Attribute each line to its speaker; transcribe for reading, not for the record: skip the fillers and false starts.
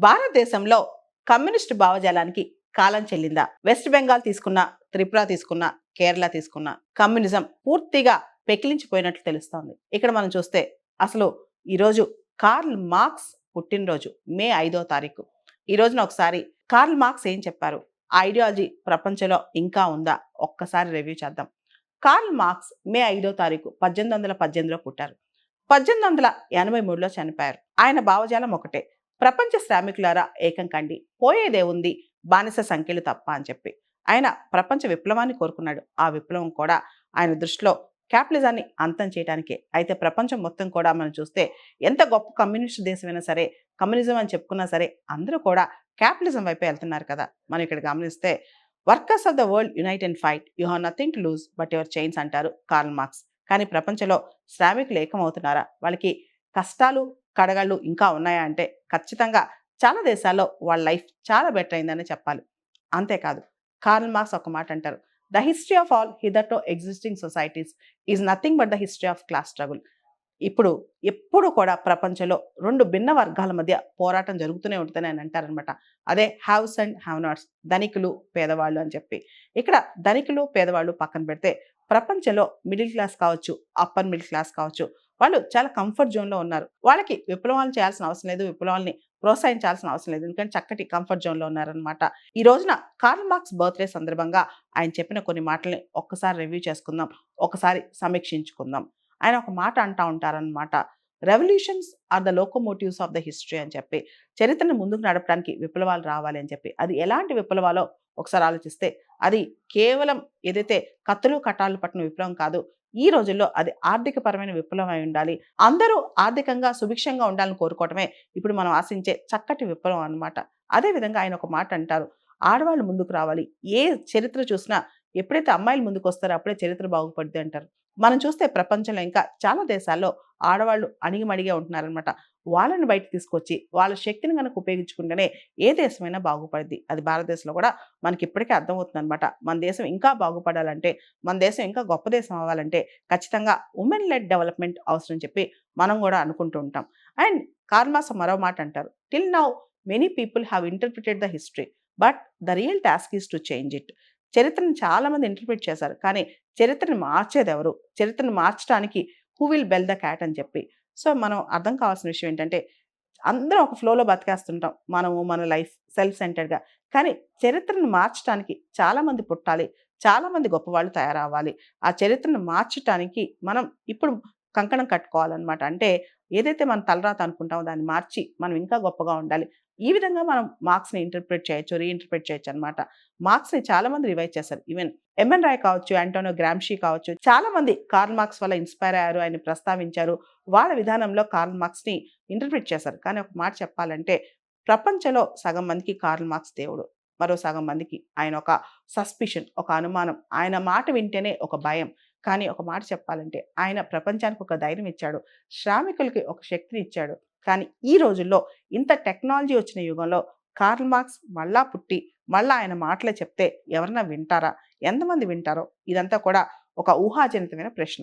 Speaker 1: భారతదేశంలో కమ్యూనిస్ట్ భావజాలానికి కాలం చెల్లిందా? వెస్ట్ బెంగాల్ తీసుకున్న, త్రిపుర తీసుకున్న, కేరళ తీసుకున్న కమ్యూనిజం పూర్తిగా పెకిలించిపోయినట్లు తెలుస్తోంది. ఇక్కడ మనం చూస్తే అసలు ఈరోజు కార్ల్ మార్క్స్ పుట్టినరోజు మే 5వ తారీఖు. ఈ రోజున ఒకసారి కార్ల్ మార్క్స్ ఏం చెప్పారు? ఆ ఐడియాలజీ ప్రపంచంలో ఇంకా ఉందా? ఒక్కసారి రివ్యూ చేద్దాం. కార్ల్ మార్క్స్ మే 5వ తారీఖు 1818లో పుట్టారు. 1883లో చనిపోయారు. ఆయన భావజాలం ఒకటే, ప్రపంచ శ్రామికులారా ఏకం కండి, పోయేదేముంది బానిస సంఖ్యలు తప్ప అని చెప్పి. ఆయన ప్రపంచ విప్లవాన్ని కోరుకున్నాడు. ఆ విప్లవం కూడా ఆయన దృష్టిలో క్యాపిటలిజాన్ని అంతం చేయడానికే. అయితే ప్రపంచం మొత్తం కూడా మనం చూస్తే ఎంత గొప్ప కమ్యూనిస్ట్ దేశమైనా సరే, కమ్యూనిజం అని చెప్పుకున్నా సరే, అందరూ కూడా క్యాపిటలిజం వైపే వెళ్తున్నారు కదా. మనం ఇక్కడ గమనిస్తే workers of the world unite and fight, you have nothing to lose but your chains అంటారు కార్ల్ మార్క్స్. కానీ ప్రపంచంలో శ్రామికులు ఏకమవుతున్నారా? వాళ్ళకి కష్టాలు కడగళ్ళు ఇంకా ఉన్నాయా అంటే ఖచ్చితంగా చాలా దేశాల్లో వాళ్ళ లైఫ్ చాలా బెటర్ అయిందని చెప్పాలి. అంతేకాదు, కార్ల్ మార్క్స్ ఒక మాట అంటారు, the history of all hitherto existing societies is nothing but the history of class struggle. ఇప్పుడు ఎప్పుడు కూడా ప్రపంచంలో రెండు భిన్న వర్గాల మధ్య పోరాటం జరుగుతూనే ఉంటుందని ఆయన అంటారనమాట. అదే హ్యావ్స్ అండ్ హ్యావ్ నాట్స్, ధనికులు పేదవాళ్ళు అని చెప్పి. ఇక్కడ ధనికులు పేదవాళ్ళు పక్కన పెడితే ప్రపంచంలో మిడిల్ క్లాస్ కావచ్చు, అప్పర్ మిడిల్ క్లాస్ కావచ్చు, వాళ్ళు చాలా కంఫర్ట్ జోన్లో ఉన్నారు. వాళ్ళకి విప్లవాలు చేయాల్సిన అవసరం లేదు, విప్లవాల్ని ప్రోత్సహించాల్సిన అవసరం లేదు, ఎందుకంటే చక్కటి కంఫర్ట్ జోన్లో ఉన్నారనమాట. ఈ రోజున కార్ల్ మార్క్స్ బర్త్డే సందర్భంగా ఆయన చెప్పిన కొన్ని మాటల్ని ఒక్కసారి రివ్యూ చేసుకుందాం, ఒకసారి సమీక్షించుకుందాం. ఆయన ఒక మాట అంటా ఉంటారనమాట, revolutions are the locomotives of the history అని చెప్పి. చరిత్రను ముందుకు నడపడానికి విప్లవాలు రావాలి అని చెప్పి. అది ఎలాంటి విప్లవాలో ఒకసారి ఆలోచిస్తే అది కేవలం ఏదైతే కత్తులు కటాలు పట్టిన విప్లవం కాదు. ఈ రోజుల్లో అది ఆర్థికపరమైన విప్లవం అయి ఉండాలి. అందరూ ఆర్థికంగా సుభిక్షంగా ఉండాలని కోరుకోవటమే ఇప్పుడు మనం ఆశించే చక్కటి విప్లవం అన్నమాట. అదేవిధంగా ఆయన ఒక మాట అంటారు, ఆడవాళ్ళు ముందుకు రావాలి. ఏ చరిత్ర చూసినా ఎప్పుడైతే అమ్మాయిలు ముందుకు వస్తారో అప్పుడే చరిత్ర బాగుపడుద్ది అంటారు. మనం చూస్తే ప్రపంచంలో ఇంకా చాలా దేశాల్లో ఆడవాళ్ళు అణిగిమణిగే ఉంటున్నారనమాట. వాళ్ళని బయటకు తీసుకొచ్చి వాళ్ళ శక్తిని కనుక ఉపయోగించుకుంటేనే ఏ దేశమైనా బాగుపడుద్ది. అది భారతదేశంలో కూడా మనకి ఇప్పటికే అర్థమవుతుందనమాట. మన దేశం ఇంకా బాగుపడాలంటే, మన దేశం ఇంకా గొప్ప దేశం అవ్వాలంటే ఖచ్చితంగా ఉమెన్ లెడ్ డెవలప్మెంట్ అవసరం చెప్పి మనం కూడా అనుకుంటూ ఉంటాం. అండ్ కార్ల్ మార్క్స్ మరో మాట అంటారు, till now many people have interpreted the history but the real task is to change it. చరిత్రను చాలా మంది ఇంటర్ప్రిట్ చేశారు, కానీ చరిత్రను మార్చేది ఎవరు? చరిత్రను మార్చడానికి who will bell the cat అని చెప్పి. సో మనం అర్థం కావాల్సిన విషయం ఏంటంటే, అందరం ఒక ఫ్లోలో బతికేస్తుంటాం. మనము మన లైఫ్ సెల్ఫ్ సెంటర్డ్‌గా. కానీ చరిత్రను మార్చటానికి చాలామంది పుట్టాలి, చాలామంది గొప్పవాళ్ళు తయారవ్వాలి. ఆ చరిత్రను మార్చటానికి మనం ఇప్పుడు కంకణం కట్టుకోవాలనమాట. అంటే ఏదైతే మన తలరాత అనుకుంటామో దాన్ని మార్చి మనం ఇంకా గొప్పగా ఉండాలి. ఈ విధంగా మనం మార్క్స్‌ని ఇంటర్ప్రిట్ చేయొచ్చు, రీఇంటర్ప్రిట్ చేయొచ్చనమాట. మార్క్స్‌ని చాలామంది రివైజ్ చేశారు. ఈవెన్ ఎంఎన్ రాయ్ కావచ్చు, యాంటోనియో గ్రాంషీ కావచ్చు, చాలామంది కార్ల్ మార్క్స్ వల్ల ఇన్‌స్పైర్ అయ్యారు, ఆయన్ని ప్రస్తావించారు. వాళ్ళ విధానంలో కార్ల్ మార్క్స్‌ని ఇంటర్ప్రిట్ చేశారు. కానీ ఒక మాట చెప్పాలంటే, ప్రపంచంలో సగం మందికి కార్ల్ మార్క్స్ దేవుడు. మరో సగం మందికి ఆయన ఒక సస్పిషన్, ఒక అనుమానం. ఆయన మాట వింటేనే ఒక భయం. కానీ ఒక మాట చెప్పాలంటే, ఆయన ప్రపంచానికి ఒక ధైర్యం ఇచ్చాడు. శ్రామికులకి ఒక శక్తిని ఇచ్చాడు. కానీ ఈ రోజుల్లో ఇంత టెక్నాలజీ వచ్చిన యుగంలో కార్ల్ మార్క్స్ మళ్ళా పుట్టి, మళ్ళా ఆయన మాటలే చెప్తే ఎవరన్నా వింటారా? ఎంతమంది వింటారో? ఇదంతా కూడా ఒక ఊహాజనితమైన ప్రశ్న.